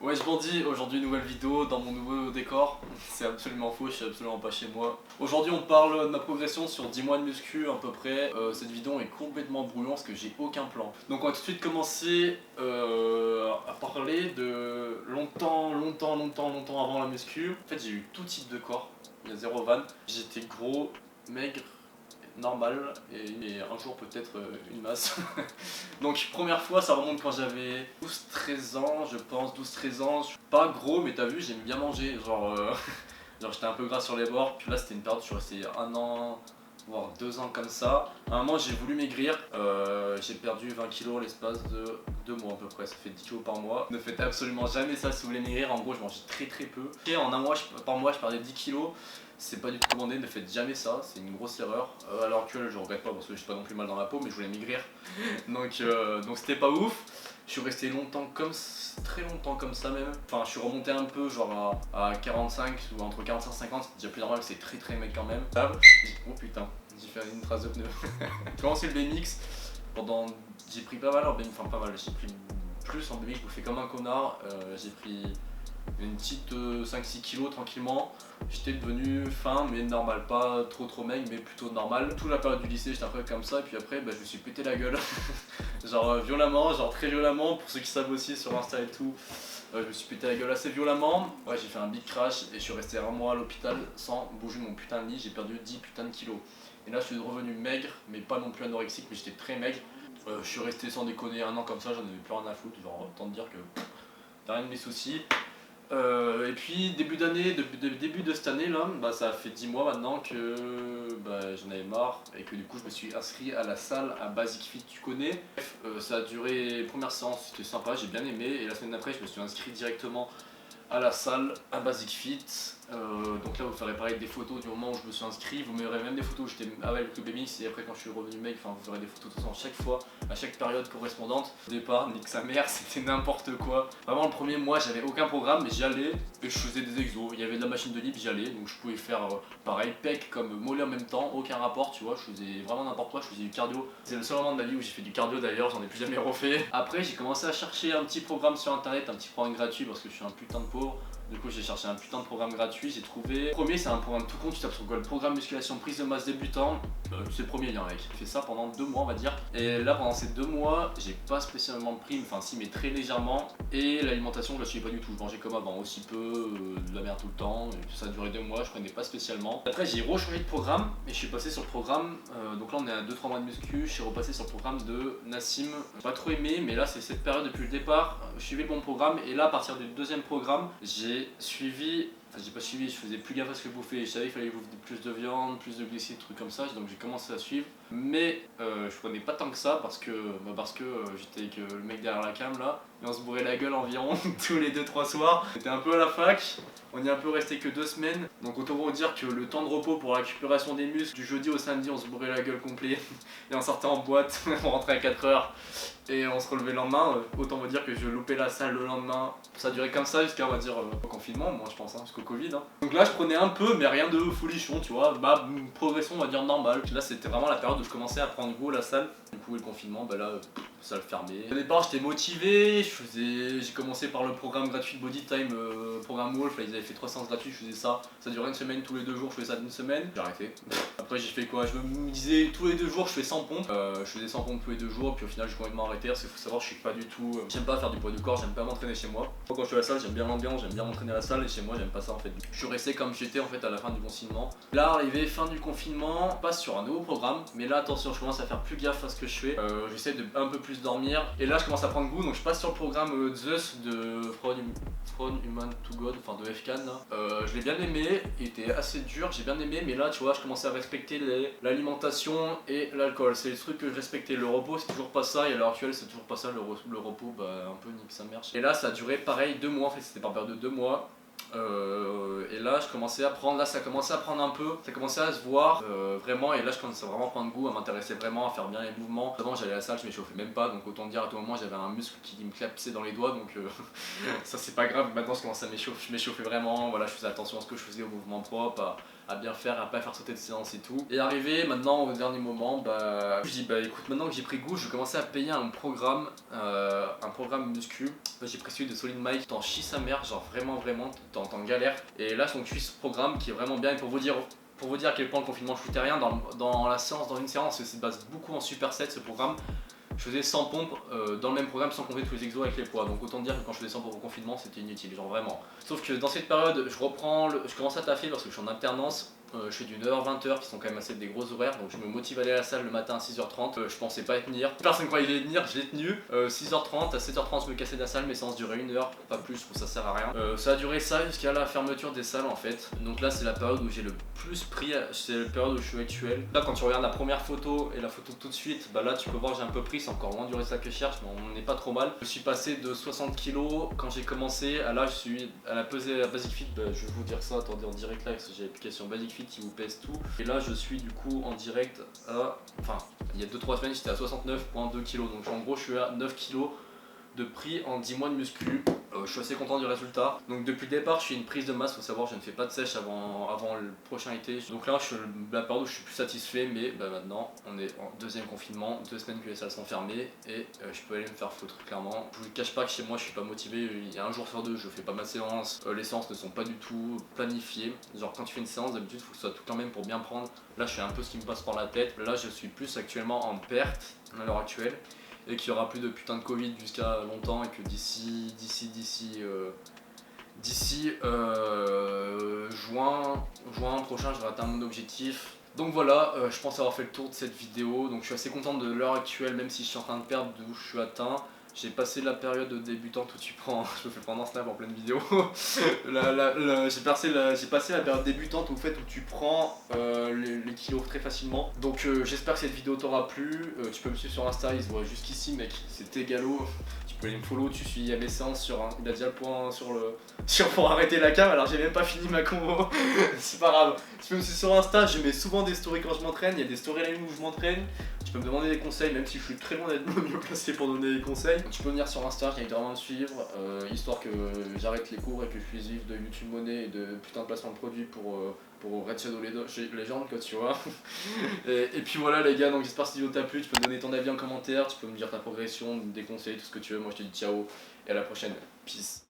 Ouais, je bandis, aujourd'hui nouvelle vidéo dans mon nouveau décor. C'est absolument faux, je suis absolument pas chez moi. Aujourd'hui on parle de ma progression sur 10 mois de muscu à peu près. Cette vidéo est complètement brouillon parce que j'ai aucun plan. Donc on va tout de suite commencer à parler de longtemps avant la muscu. En fait j'ai eu tout type de corps, il y a zéro van. J'étais gros, maigre, normal et un jour peut-être une masse. Donc première fois ça remonte quand j'avais 12-13 ans je pense, 12-13 ans. Je suis pas gros mais t'as vu j'aime bien manger, genre j'étais un peu gras sur les bords. Puis là c'était une période, je suis resté un an voire 2 ans comme ça. À un moment j'ai voulu maigrir, j'ai perdu 20 kilos l'espace de 2 mois à peu près, ça fait 10 kilos par mois. Ne faites absolument jamais ça si vous voulez maigrir, en gros je mangeais très peu. Et en un mois, par mois je perdais 10 kilos. C'est pas du tout recommandé, ne faites jamais ça, c'est une grosse erreur. À l'heure actuelle, je regrette pas parce que j'ai pas non plus mal dans la peau, mais je voulais maigrir. Donc c'était pas ouf. Je suis resté très longtemps comme ça même. Enfin, je suis remonté un peu, genre à 45 ou entre 45 et 50, c'est déjà plus normal, c'est très maigre quand même. Oh putain, j'ai fait une trace de pneu. J'ai commencé le BMX pendant. J'ai pris pas mal en BMX, enfin pas mal, j'ai pris plus en BMX, je bouffais comme un connard. J'ai pris une petite 5-6 kilos tranquillement. J'étais devenu fin mais normal, pas trop maigre mais plutôt normal. Toute la période du lycée j'étais un peu comme ça et puis après je me suis pété la gueule. Genre violemment, genre très violemment pour ceux qui savent aussi sur Insta et tout. Je me suis pété la gueule assez violemment. Ouais, j'ai fait un big crash et je suis resté un mois à l'hôpital sans bouger de mon putain de lit. J'ai perdu 10 putains de kilos. Et là je suis revenu maigre mais pas non plus anorexique mais j'étais très maigre. Je suis resté sans déconner un an comme ça, j'en avais plus rien à foutre. Genre autant te dire que t'as rien de mes soucis. Et puis début d'année, début de cette année là, ça fait 10 mois maintenant que j'en avais marre et que du coup je me suis inscrit à la salle à Basic Fit, tu connais. Bref, ça a duré, première séance c'était sympa, j'ai bien aimé et la semaine d'après je me suis inscrit directement à la salle à Basic Fit. Donc là vous ferez pareil des photos du moment où je me suis inscrit, vous verrez même des photos où j'étais avec le BMX et après quand je suis revenu mec, enfin vous verrez des photos de toute façon chaque fois, à chaque période correspondante. Au départ, nique sa mère, c'était n'importe quoi. Vraiment le premier mois j'avais aucun programme mais j'y allais et je faisais des exos, il y avait de la machine de libre, j'y allais, donc je pouvais faire pareil, pec comme mollet en même temps, aucun rapport tu vois, je faisais vraiment n'importe quoi, je faisais du cardio. C'est le seul moment de ma vie où j'ai fait du cardio d'ailleurs, j'en ai plus jamais refait. Après j'ai commencé à chercher un petit programme sur internet, un petit programme gratuit parce que je suis un putain de pauvre. Du coup j'ai cherché un putain de programme gratuit, j'ai trouvé. Le premier c'est un programme tout con, tu tapes sur Google, programme musculation prise de masse débutant. C'est le premier lien mec, j'ai fait ça pendant 2 mois on va dire. Et là pendant ces 2 mois, j'ai pas spécialement pris, enfin si mais très légèrement. Et l'alimentation je la suivais pas du tout, je mangeais comme avant, aussi peu, de la merde tout le temps. Et ça a duré 2 mois, je prenais pas spécialement. Après j'ai rechangé de programme et je suis passé sur le programme, donc là on est à 2-3 mois de muscu, je suis repassé sur le programme de Nassim. J'ai pas trop aimé mais là c'est cette période depuis le départ, je suivais le bon programme et là à partir du deuxième programme, j'ai suivi, enfin j'ai pas suivi, je faisais plus gaffe à ce que je bouffais, je savais qu'il fallait bouffer plus de viande, plus de glucides, trucs comme ça, donc j'ai commencé à suivre. Mais je prenais pas tant que ça parce que j'étais avec le mec derrière la cam là, et on se bourrait la gueule environ tous les 2-3 soirs. J'étais un peu à la fac, on y a un peu resté que 2 semaines, donc autant vous dire que le temps de repos pour la récupération des muscles, du jeudi au samedi on se bourrait la gueule complet, et on sortait en boîte, on rentrait à 4 heures. Et on se relevait le lendemain, autant vous dire que je loupais la salle le lendemain. Ça a duré comme ça jusqu'à on va dire au confinement, moi je pense, jusqu'au Covid. Donc là je prenais un peu, mais rien de folichon, tu vois, progression on va dire normale. Là c'était vraiment la période où je commençais à prendre goût à la salle. Du coup le confinement, salle fermée. Au départ j'étais motivé, j'ai commencé par le programme gratuit de Body Time, programme Wolf, là, ils avaient fait 3 séances gratuites, je faisais ça. Ça durait une semaine, tous les 2 jours je faisais ça d'une semaine. J'ai arrêté. Après j'ai fait quoi? Je me disais tous les 2 jours je fais 100 pompes. Je faisais 100 pompes tous les 2 jours, puis au final j'ai complètement arrêté parce qu'il faut savoir je suis pas du tout. J'aime pas faire du poids du corps, j'aime pas m'entraîner chez moi. Moi, quand je suis à la salle j'aime bien l'ambiance, j'aime bien m'entraîner à la salle et chez moi j'aime pas ça en fait. Je suis resté comme j'étais en fait à la fin du confinement. Là arrivé fin du confinement, on passe sur un nouveau programme, mais là attention je commence à faire plus gaffe à ce que je fais. J'essaie de un peu plus dormir et là je commence à prendre goût, donc je passe sur le programme Zeus de From Human to God, enfin de FCAN là. Je l'ai bien aimé, il était assez dur, j'ai bien aimé, mais là tu vois je commençais à respecter l'alimentation et l'alcool. C'est les trucs que je respectais. Le repos c'est toujours pas ça et à l'heure actuelle c'est toujours pas ça. Le repos un peu nique sa mère. Et là ça a duré pareil 2 mois, en fait c'était par période de 2 mois. Et là je commençais à prendre, là ça commençait à prendre un peu, ça commençait à se voir vraiment, et là je commençais à vraiment prendre goût, à m'intéresser vraiment, à faire bien les mouvements. Avant j'allais à la salle, je m'échauffais même pas, donc autant dire à tout moment j'avais un muscle qui me clapsait dans les doigts, donc ça c'est pas grave. Maintenant je commence à m'échauffer, je m'échauffais vraiment, voilà, je faisais attention à ce que je faisais, aux mouvements propres, à bien faire, à pas faire sauter de séance et tout. Et arrivé maintenant au dernier moment, bah je dis bah écoute, maintenant que j'ai pris goût, je commençais à payer un programme muscu. J'ai pris celui de Solid Mike, t'en chies sa mère, genre vraiment t'en galères. Et là donc je suis ce programme qui est vraiment bien. Et pour vous dire à quel point le confinement je foutais rien, dans une séance, ça se base beaucoup en superset ce programme. Je faisais 100 pompes dans le même programme sans compter tous les exos avec les poids. Donc autant dire que quand je faisais 100 pompes au confinement, c'était inutile, genre vraiment. Sauf que dans cette période, je commence à taffer parce que je suis en alternance. Je fais du 9h-20h qui sont quand même assez des gros horaires, donc je me motive à aller à la salle le matin à 6h30. Je pensais pas y tenir, personne croyait y tenir, je l'ai tenu. 6h30 à 7h30 je me cassais de la salle, mes séances duraient 1 heure, pas plus, je trouve ça sert à rien. Ça a duré ça jusqu'à la fermeture des salles en fait. Donc là c'est la période où j'ai le plus pris, c'est la période où je suis actuel. Là quand tu regardes la première photo et la photo tout de suite, bah là tu peux voir j'ai un peu pris, c'est encore loin du résultat que je cherche, mais on n'est pas trop mal. Je suis passé de 60 kg quand j'ai commencé, à là je suis à la pesée à Basic Fit, bah, je vais vous dire ça, attendez en direct là parce que j'ai l'application Basic Fit qui vous pèse tout. Et là je suis du coup en direct à, enfin il y a 2-3 semaines j'étais à 69,2 kg, donc en gros je suis à 9 kg de prix en 10 mois de muscu. Je suis assez content du résultat. Donc depuis le départ je suis une prise de masse, faut savoir je ne fais pas de sèche avant le prochain été. Donc là je suis la période où je suis plus satisfait, mais bah, maintenant on est en deuxième confinement, 2 semaines que les salles sont fermées et je peux aller me faire foutre clairement. Je vous cache pas que chez moi je suis pas motivé, il y a un jour sur deux je fais pas ma séance, les séances ne sont pas du tout planifiées. Genre quand tu fais une séance d'habitude il faut que ce soit tout le temps même pour bien prendre. Là je fais un peu ce qui me passe par la tête. Là je suis plus actuellement en perte à l'heure actuelle. Et qu'il y aura plus de putain de Covid jusqu'à longtemps et que d'ici juin prochain je vais atteindre mon objectif. Donc voilà, je pense avoir fait le tour de cette vidéo. Donc je suis assez content de l'heure actuelle, même si je suis en train de perdre d'où je suis atteint. J'ai passé la période de débutant, tout tu prends, je me fais prendre un snap en pleine vidéo. J'ai passé la période débutante au fait où tu prends les kilos très facilement. Donc j'espère que cette vidéo t'aura plu. Tu peux me suivre sur Insta, il se voit jusqu'ici mec, c'est égalo. Tu peux aller me follow, tu suis à mes séances il a déjà le point pour arrêter la cam, alors j'ai même pas fini ma combo. C'est pas grave. Tu peux me suivre sur Insta, je mets souvent des stories quand je m'entraîne, il y a des stories la nuit où je m'entraîne. Tu peux me demander des conseils, même si je suis très loin d'être mieux placé pour donner des conseils. Tu peux venir sur Insta, j'invite vraiment à me suivre, histoire que j'arrête les cours et que je puisse vivre de YouTube Money et de putain de placement de produits pour Red Shadow Legend, quoi, tu vois. Et puis voilà les gars, donc j'espère que cette vidéo t'a plu, tu peux me donner ton avis en commentaire, tu peux me dire ta progression, des conseils, tout ce que tu veux. Moi je te dis ciao et à la prochaine, peace.